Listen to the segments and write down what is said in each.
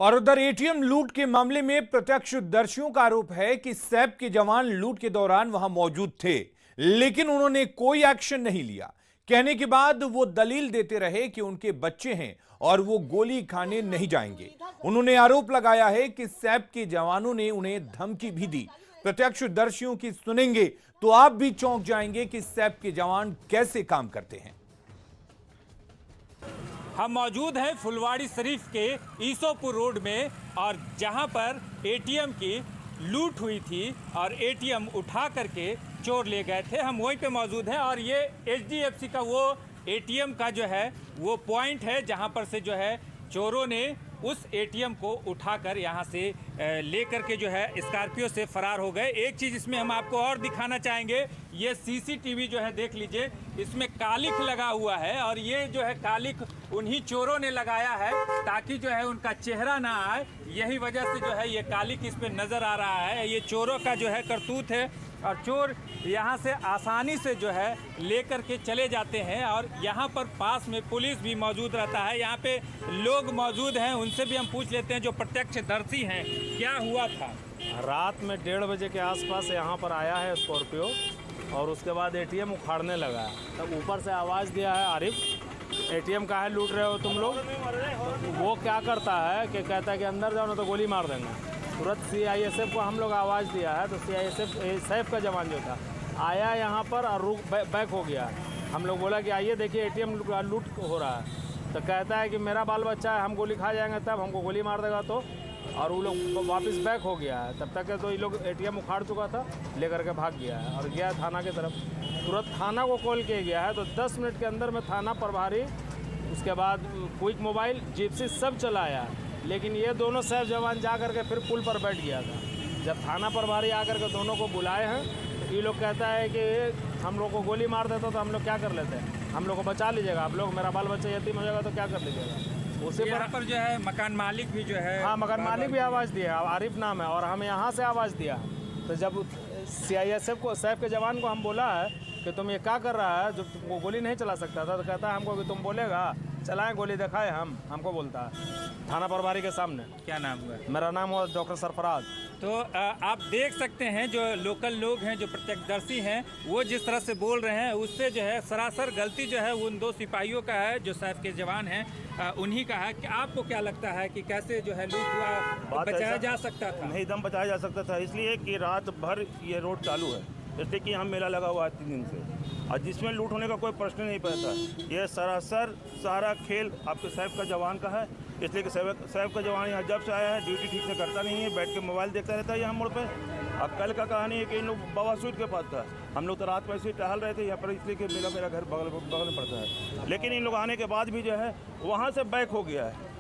और उधर एटीएम लूट के मामले में प्रत्यक्षदर्शियों का आरोप है कि सैप के जवान लूट के दौरान वहां मौजूद थे, लेकिन उन्होंने कोई एक्शन नहीं लिया। कहने के बाद वो दलील देते रहे कि उनके बच्चे हैं और वो गोली खाने नहीं जाएंगे। उन्होंने आरोप लगाया है कि सैप के जवानों ने उन्हें धमकी भी दी। प्रत्यक्षदर्शियों की सुनेंगे तो आप भी चौंक जाएंगे कि सैप के जवान कैसे काम करते हैं। हम मौजूद हैं फुलवाड़ी शरीफ के ईसोपुर रोड में, और जहां पर एटीएम की लूट हुई थी और एटीएम उठा करके चोर ले गए थे। हम वहीं पे मौजूद हैं और ये एचडीएफसी का वो एटीएम का जो है वो पॉइंट है जहां पर से जो है चोरों ने उस एटीएम को उठाकर यहाँ से ले करके जो है स्कॉर्पियो से फरार हो गए। एक चीज़ इसमें हम आपको और दिखाना चाहेंगे, ये सीसीटीवी जो है देख लीजिए, इसमें कालिख लगा हुआ है और ये जो है कालिख उन्हीं चोरों ने लगाया है ताकि जो है उनका चेहरा ना आए। यही वजह से जो है ये कालिख इस पर नज़र आ रहा है। ये चोरों का जो है करतूत है और चोर यहाँ से आसानी से जो है लेकर के चले जाते हैं। और यहाँ पर पास में पुलिस भी मौजूद रहता है, यहाँ पे लोग मौजूद हैं, उनसे भी हम पूछ लेते हैं जो प्रत्यक्षदर्शी हैं क्या हुआ था। रात में 1:30 बजे के आसपास यहाँ पर आया है स्कॉर्पियो और उसके बाद एटीएम उखाड़ने लगा। तब ऊपर से आवाज़ दिया है, आरिफ एटीएम का है, लूट रहे हो तुम लोग। तो वो क्या करता है कि कहता है कि अंदर जाओ ना तो गोली मार देंगे। तुरंत सीआईएसएफ को हम लोग आवाज़ दिया है तो सीआईएसएफ सैफ का जवान जो था आया यहाँ पर और बैक हो गया। हम लोग बोला कि आइए देखिए एटीएम लूट हो रहा है। तो कहता है कि मेरा बाल बच्चा है, हम गोली खा जाएंगे तब हमको गोली मार देगा तो। और वो लोग वापस बैक हो गया है। तब तक तो ये लोग एटीएम उखाड़ चुका था, लेकर के भाग गया है और गया थाना की तरफ। तुरंत थाना को कॉल किया गया है तो 10 मिनट के अंदर में थाना प्रभारी, उसके बाद क्विक मोबाइल, जिप्सी सब चलाया। लेकिन ये दोनों सैफ जवान जा करके फिर पुल पर बैठ गया था। जब थाना प्रभारी आकर के दोनों को बुलाए हैं तो ये लोग कहता है कि हम लोग को गोली मार देता तो हम लोग क्या कर लेते हैं, हम लोग को बचा लीजिएगा आप लोग, मेरा बाल बच्चा यतीम हो जाएगा तो क्या कर लीजिएगा। उसी पर जो है मकान मालिक भी जो है, हाँ मकान मालिक भी आवाज़ दिया, आरिफ नाम है, और हम यहाँ से आवाज़ दिया। तो जब सीआईएसएफ को, सैफ के जवान को हम बोला है कि तुम ये क्या कर रहा है, जो वो गोली नहीं चला सकता था, तो कहता है हमको कि तुम बोलेगा चलाएं गोली दिखाए हमको बोलता है थाना प्रभारी के सामने। क्या नाम हुआ? मेरा नाम हुआ डॉक्टर सरफराज। तो आप देख सकते हैं जो लोकल लोग हैं, जो प्रत्यक्षदर्शी हैं, वो जिस तरह से बोल रहे हैं उससे जो है सरासर गलती जो है उन 2 सिपाहियों का है जो सैफ के जवान हैं, उन्हीं का है। कि आपको क्या लगता है कि कैसे जो है लूट हुआ, बचाया जा सकता था? नहीं, दम बचाया जा सकता था, इसलिए कि रात भर ये रोड चालू है, इसलिए कि यहाँ मेला लगा हुआ है 3 दिन से, और जिसमें लूट होने का कोई प्रश्न नहीं पैदा। ये सरासर सारा खेल आपके सैफ का जवान का है, इसलिए कि सैफ का जवान यहाँ जब से आया है ड्यूटी ठीक से करता नहीं है, बैठ के मोबाइल देखता रहता है यहाँ मोड़ पे। अब कल का कहानी है कि इन लोग बाबा सूद के पास था, हम लोग तो रात में ऐसे ही टहल रहे थे यहाँ पर, इसलिए कि मेरा घर बगल में पड़ता है। लेकिन इन लोग आने के बाद भी जो है वहाँ से बैक हो गया है।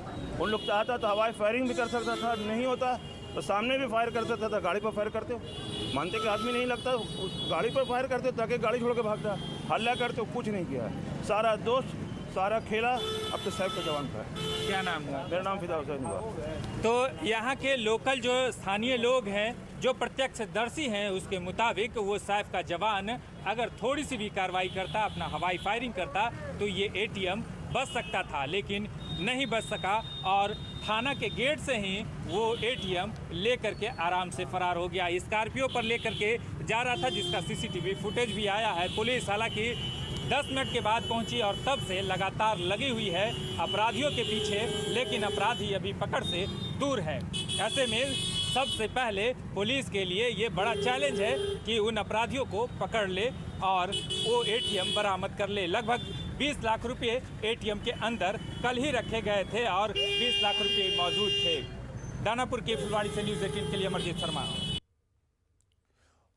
उन लोग चाहता तो हवाई फायरिंग भी कर सकता था, नहीं होता तो सामने भी फायर कर सकता था। गाड़ी पर फायर करते हो, मानते कि आदमी नहीं लगता, उस गाड़ी पर फायर करते हो ताकि गाड़ी छोड़ के भागता, हल्ला करते हो, कुछ नहीं किया। सारा दोस्त सारा खेला अब तो सैफ का जवान का है। क्या नाम हुआ? मेरा नाम फिदा हुसैन हुआ। तो यहाँ के लोकल जो स्थानीय लोग हैं, जो प्रत्यक्षदर्शी हैं, उसके मुताबिक वो सैफ का जवान अगर थोड़ी सी भी कार्रवाई करता, अपना हवाई फायरिंग करता, तो ये एटीएम बच सकता था, लेकिन नहीं बच सका और थाना के गेट से ही वो एटीएम लेकर के आराम से फरार हो गया। स्कॉर्पियो पर लेकर के जा रहा था, जिसका सीसीटीवी फुटेज भी आया है। पुलिस हालांकि 10 मिनट के बाद पहुंची और तब से लगातार लगी हुई है अपराधियों के पीछे, लेकिन अपराधी अभी पकड़ से दूर है। ऐसे में सबसे पहले पुलिस के लिए ये बड़ा चैलेंज है कि उन अपराधियों को पकड़ ले और वो एटीएम बरामद कर ले। लगभग 20 लाख रुपए एटीएम के अंदर कल ही रखे गए थे और 20 लाख रुपए मौजूद थे। दानापुर के फुलवाड़ी से न्यूज़ 18 के लिए अमरजीत शर्मा।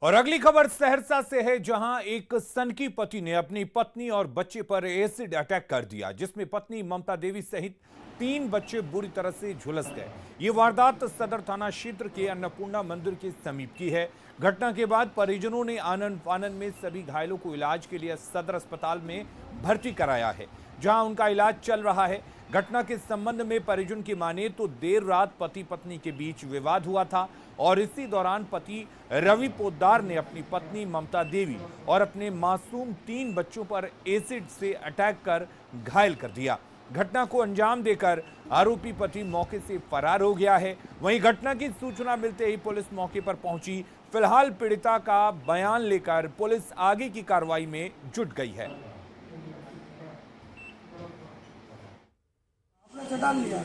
और अगली खबर सहरसा से है, जहां एक सनकी पति ने अपनी पत्नी और बच्चे पर एसिड अटैक कर दिया, जिसमें पत्नी ममता देवी सहित 3 बच्चे बुरी तरह से झुलस गए। ये वारदात सदर थाना क्षेत्र के अन्नपूर्णा मंदिर के समीप की है। घटना के बाद परिजनों ने आनन फानन में सभी घायलों को इलाज के लिए सदर अस्पताल में भर्ती कराया है, जहां उनका इलाज चल रहा है। घटना के संबंध में परिजन की माने तो देर रात पति पत्नी के बीच विवाद हुआ था और इसी दौरान पति रवि पोद्दार ने अपनी पत्नी ममता देवी और अपने मासूम 3 बच्चों पर एसिड से अटैक कर घायल कर दिया। घटना को अंजाम देकर आरोपी पति मौके से फरार हो गया है। वहीं घटना की सूचना मिलते ही पुलिस मौके पर पहुंची। फिलहाल पीड़िता का बयान लेकर पुलिस आगे की कार्रवाई में जुट गई है। डाल लिया।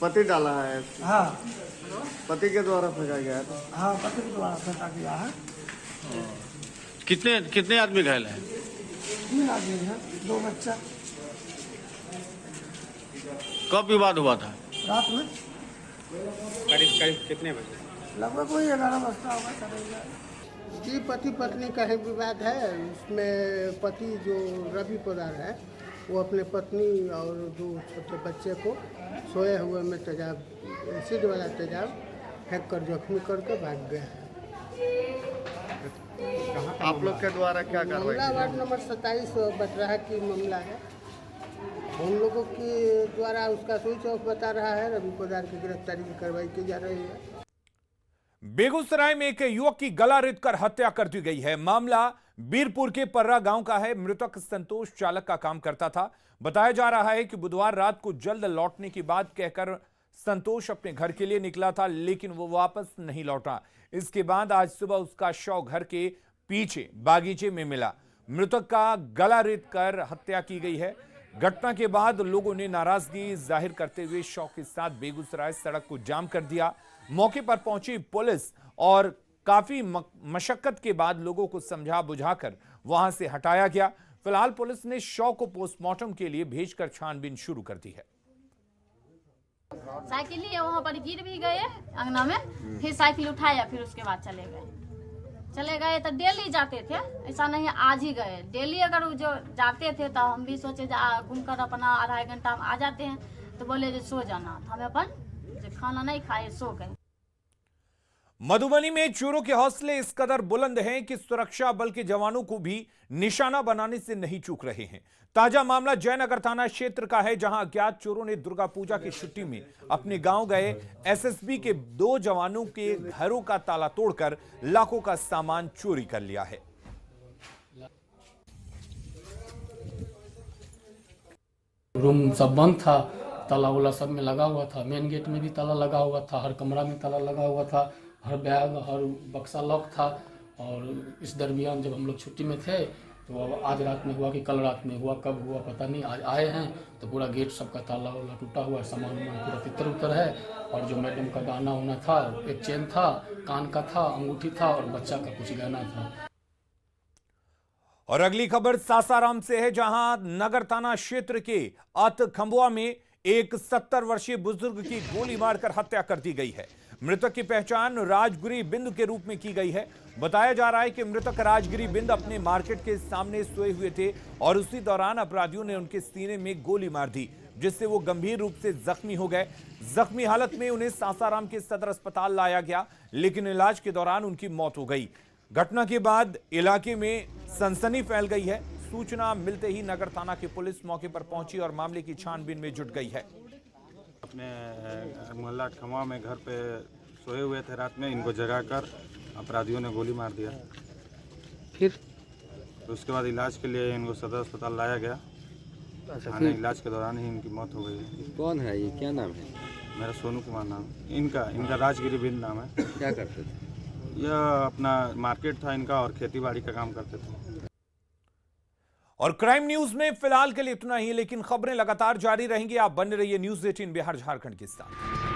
पति डाला है। हाँ पति के द्वारा फेंका गया है। हाँ, पति के द्वारा फेंका गया है। कितने कितने आदमी घायल हैं? 3 आदमी हैं, 2 बच्चा। कब विवाद हुआ था? रात में करीब कितने बजे? लगभग वही 11 बजता होगा, 11:30। जी, पति पत्नी का ही विवाद है। इसमें पति जो रवि पोदार है वो अपने पत्नी और 2 छोटे बच्चे को सोए हुए में एसिड वाला तेजाब फेंक कर जख्मी करके भाग गया है। आप लोग के द्वारा क्या कार्रवाई? मामला वार्ड नंबर 27 बटराहा की मामला है। हम लोगों के द्वारा उसका स्विच ऑफ बता रहा है। रवि पोदार की गिरफ्तारी की कार्रवाई की जा रही है। बेगूसराय में एक युवक की गला रेतकर हत्या कर दी गई है। मामला बीरपुर के पर्रा गांव का है। मृतक संतोष चालक का काम करता था। बताया जा रहा है कि बुधवार रात को जल्द लौटने की बात कहकर संतोष अपने घर के लिए निकला था, लेकिन वो वापस नहीं लौटा। इसके बाद आज सुबह उसका शव घर के पीछे बागीचे में मिला। मृतक का गला रेतकर हत्या की गई है। घटना के बाद लोगों ने नाराजगी जाहिर करते हुए शव के साथ बेगूसराय सड़क को जाम कर दिया। मौके पर पहुंची पुलिस और काफी मशक्कत के बाद लोगों को समझा बुझाकर वहां से हटाया गया। फिलहाल पुलिस ने शव को पोस्टमार्टम के लिए भेजकर छानबीन शुरू कर दी है। साइकिल लिए वहाँ पर गिर भी गए अंगना में, फिर साइकिल उठाया, फिर उसके बाद चले गए तो डेली जाते थे। ऐसा नहीं आज ही गए, डेली अगर वो जो जाते थे तो हम भी सोचे घूमकर अपना आधा घंटा में आ जाते हैं। तो बोले जो सो जाना, तो हमें अपन खाना नहीं खाए, सो गए। मधुबनी में चोरों के हौसले इस कदर बुलंद हैं कि सुरक्षा बल के जवानों को भी निशाना बनाने से नहीं चूक रहे हैं। ताजा मामला जयनगर थाना क्षेत्र का है, जहां अज्ञात चोरों ने दुर्गा पूजा की छुट्टी में अपने गांव गए एसएसबी के 2 जवानों के घरों का ताला तोड़कर लाखों का सामान चोरी कर लिया है। रूम सब बंद था, ताला वाला सब में लगा हुआ था। मेन गेट में भी ताला लगा हुआ था, हर कमरा में ताला लगा हुआ था, हर बैग हर बक्सा लॉक था। और इस दरमियान जब हम लोग छुट्टी में थे तो आज रात में हुआ कि कल रात में हुआ, कब हुआ पता नहीं। आज आए हैं तो पूरा गेट सबका ताला वाला टूटा हुआ है, सामान पूरा तितर उतर है। और जो मैडम का गहना उना था, एक चेन था, कान का था, अंगूठी था और बच्चा का कुछ गहना था। और अगली खबर सासाराम से है, जहां नगर थाना क्षेत्र के अतखंबुआ में एक 70 वर्षीय बुजुर्ग की गोली मारकर हत्या कर दी गई है। मृतक की पहचान राजगिरी बिंद के रूप में की गई है। बताया जा रहा है कि मृतक राजगिरी बिंद अपने मार्केट के सामने सोए हुए थे और उसी दौरान अपराधियों ने उनके सीने में गोली मार दी, जिससे वो गंभीर रूप से जख्मी हो गए। जख्मी हालत में उन्हें सासाराम के सदर अस्पताल लाया गया, लेकिन इलाज के दौरान उनकी मौत हो गई। घटना के बाद इलाके में सनसनी फैल गई है। सूचना मिलते ही नगर थाना की पुलिस मौके पर पहुंची और मामले की छानबीन में जुट गई है। अपने मोहल्ला खमा में घर पे सोए हुए थे, रात में इनको जगाकर अपराधियों ने गोली मार दिया। फिर उसके बाद इलाज के लिए इनको सदर अस्पताल लाया गया। थाने इलाज के दौरान ही इनकी मौत हो गई। कौन है ये, क्या नाम है? मेरा सोनू कुमार नाम, इनका राजगिरी बिंद नाम है। क्या करते थे? यह अपना मार्केट था इनका और खेती बाड़ी का काम करते थे। और क्राइम न्यूज में फिलहाल के लिए इतना ही, लेकिन खबरें लगातार जारी रहेंगी। आप बने रहिए न्यूज़ 18 बिहार झारखंड के साथ।